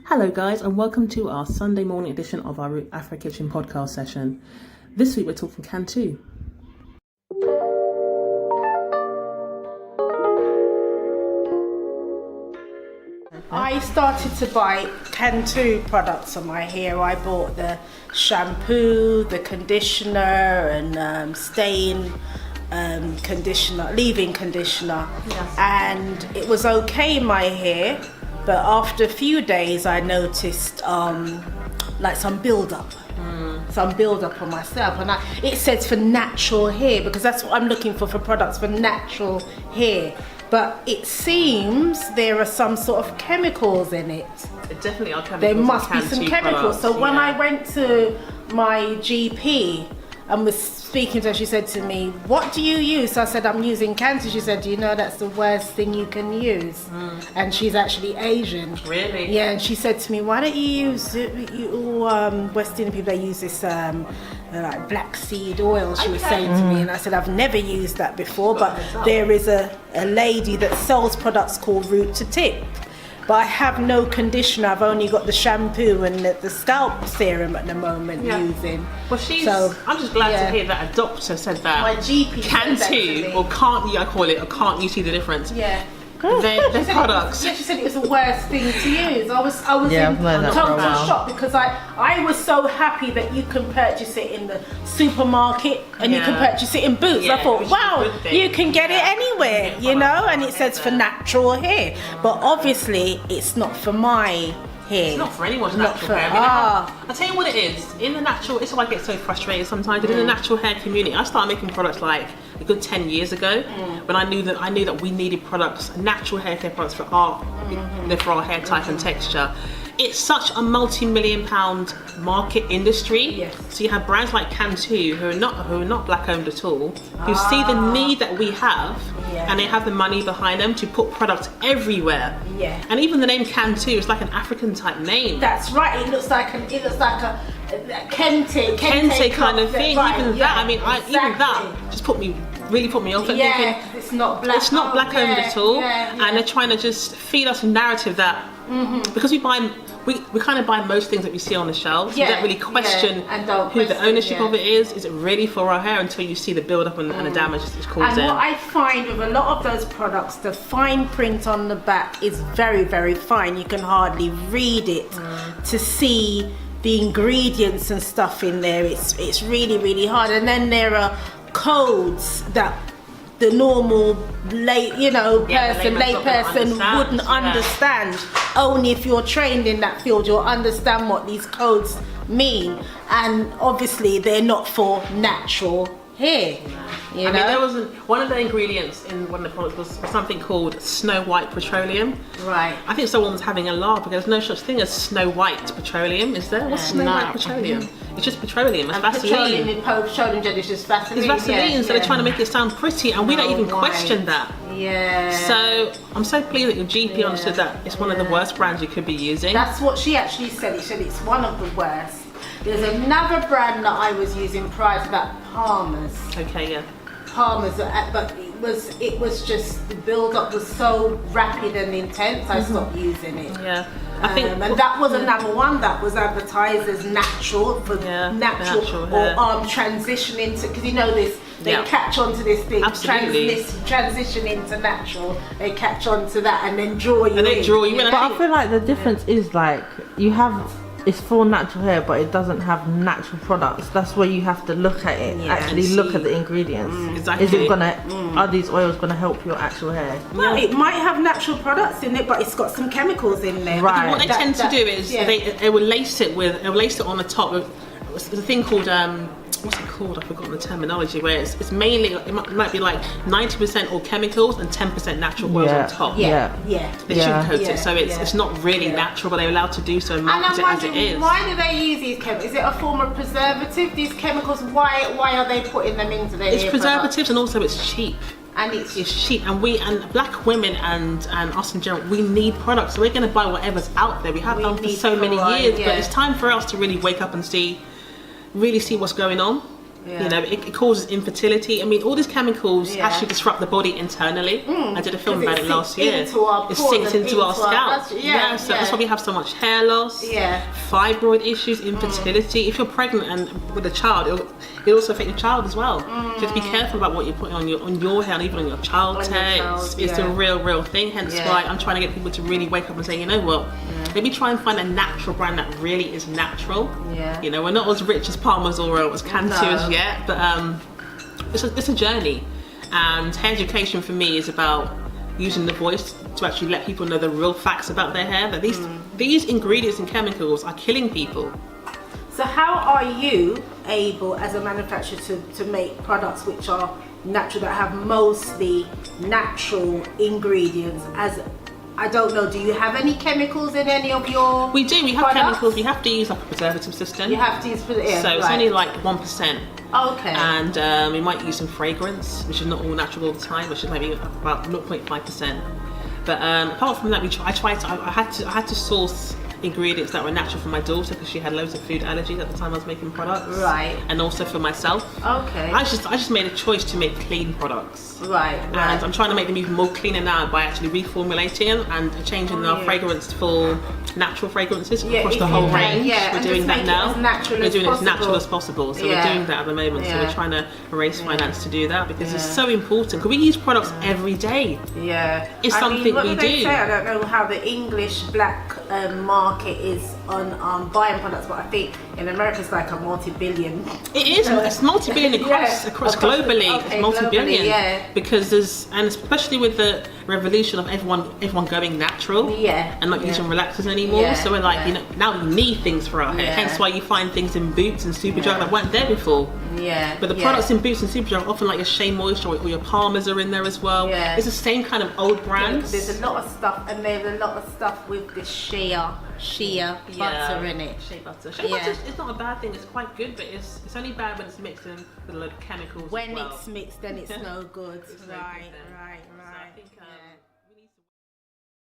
Hello guys, and welcome to our Sunday morning edition of our Afro Kitchen podcast session. This week we're talking CANTU. I started to buy CANTU products on my hair. I bought the shampoo, the conditioner and stain conditioner, leave-in conditioner. Yes. And it was okay in my hair, but after a few days I noticed like some build-up. Some build-up on myself, and it says for natural hair because that's what I'm looking for products for natural hair. But it seems there are some sort of chemicals in it. There definitely are chemicals. There must be in some CANTU chemicals. products, So when yeah. I went to my GP and was speaking to her, she said to me, "What do you use?" So I said, "I'm using CANTU." She said, "Do you know that's the worst thing you can use?" And she's actually Asian. Really? Yeah, and she said to me, "Why don't you use West Indian people? They use this like black seed oil." She was saying to me, and I said, "I've never used that before, but there is a lady that sells products called Root to Tip." But I have no conditioner. I've only got the shampoo and the scalp serum at the moment using. Well, I'm just glad to hear that a doctor said that. My GP said that to me. CANTU, or can't you? I call it, or can't you see the difference? Yeah. They're products. She said it was the worst thing to use. I was Yeah, in I've known that for a total while. shock because I was so happy that you can purchase it in the supermarket and you can purchase it in Boots. Yeah, I thought, which is a wow, good thing. you can get it anywhere, you know, and it says for natural hair. But obviously, it's not for my hair. It's not for anyone's Not natural for- hair. I'll tell you what it is. In the natural, it's why I get so frustrated sometimes. In the natural hair community, I started making products like a good 10 years ago when I knew that we needed products, natural hair care products for our hair type and texture. It's such a multi-million pound market industry. Yes. So you have brands like CANTU who are not black owned at all, who see the need that we have, and they have the money behind them to put products everywhere. Yeah. And even the name CANTU is like an African type name. That's right. It looks like a kente Kind of thing. Right, even that, I mean, even that just really put me off. At thinking, it's not black. it's not black owned at all, and and they're trying to just feed us a narrative that because we kind of buy most things that we see on the shelves. We don't really question who the ownership of it is. Is it really for our hair until you see the build up and the damage it's caused. And what I find with a lot of those products, the fine print on the back is very, very fine. You can hardly read it to see the ingredients and stuff in there. It's really, really hard. And then there are codes that the normal layperson wouldn't understand. Only if you're trained in that field, you'll understand what these codes mean. And obviously, they're not for natural hair. You know? I mean, there was one of the ingredients in one of the products was something called Snow White Petroleum. Right. I think someone was having a laugh because there's no such thing as Snow White Petroleum, is there? What's Snow White Petroleum? It's just petroleum. It's Vaseline. Petroleum gel is just Vaseline. It's Vaseline, so they're trying to make it sound pretty, and we don't even question that. Yeah. So I'm so pleased that your GP understood that it's one of the worst brands you could be using. That's what she actually said. She said it's one of the worst. There's another brand that I was using prior to that, Palmer's. Okay, yeah. Palmer's, but it was just the build-up was so rapid and intense. I stopped using it. Yeah. I think, and that was another one that was advertised as natural for natural or transitioning to, because you know this, they catch on to this thing, transition into natural, they catch on to that and then draw you in. But I feel like the difference is like it's for natural hair, but it doesn't have natural products. That's where you have to look at it, actually look at the ingredients. Exactly. Is it are these oils gonna help your actual hair? Well, it might have natural products in it, but it's got some chemicals in there. Right. What they tend to do is they will lace it on the top with there's a thing called what's it called? I've forgotten the terminology. Where it's mainly it might be like 90% all chemicals and 10% natural oils on top. They sugarcoat it, so it's not really natural, but they're allowed to do so and market it as it is. Why do they use these chemicals? Is it a form of preservative? These chemicals, why are they putting them into their It's hair preservatives products? and also it's cheap. And it's cheap, and black women and us in general, we need products, so we're going to buy whatever's out there. We have done for so many years, but it's time for us to really wake up and really see what's going on. You know, it causes infertility. I mean, all these chemicals actually disrupt the body internally. I did a film about it last year. It sinks into our scalp. So that's why we have so much hair loss, fibroid issues, infertility. If you're pregnant and with a child, it'll also affect your child as well. So you have to be careful about what you're putting on your hair and even on your child's hair. It's a real thing. Hence why I'm trying to get people to really wake up and say, you know what, let me try and find a natural brand that really is natural. You know, we're not as rich as Palmer's or as CANTU as yet, but it's a journey. And hair education for me is about using the voice to actually let people know the real facts about their hair, that these ingredients and chemicals are killing people. So how are you able as a manufacturer to make products which are natural, that have mostly natural ingredients? As I don't know, do you have any chemicals in any of your We do, we have products? chemicals. We have to use like a preservative system. You have to use, so it's only like 1%. Okay. And we might use some fragrance, which is not all natural all the time, which is maybe about 0.5%. But apart from that, I had to source ingredients that were natural for my daughter because she had loads of food allergies at the time I was making products. Right. And also for myself. Okay. I just made a choice to make clean products. Right. And I'm trying to make them even more cleaner now by actually reformulating them and changing our fragrance for natural fragrances across the whole range. We're doing that now. We're doing it as natural as possible. So we're doing that at the moment. So we're trying to raise finance to do that because it's so important. Because we use products every day. Yeah. It's something what we do they do. say? I don't know how the English black market is on buying products, but I think in America it's like a multi-billion. It is. It's multi-billion across globally. It's multi-billion. Because there's, and especially with the revolution of everyone going natural and not using relaxers anymore. So we're like, you know, now we need things for our hair. Hence why you find things in Boots and Superdrug that weren't there before. But the products in Boots and Superdrug are often like your Shea Moisture or your Palmer's are in there as well. It's the same kind of old brands. There's a lot of stuff, and there's a lot of stuff with this shea butter in it. Shea butter. Shea butter is not a bad thing. It's quite good, but it's only bad when it's mixed in with a load of chemicals. When it's mixed, then it's no good. It's no good then. So I think,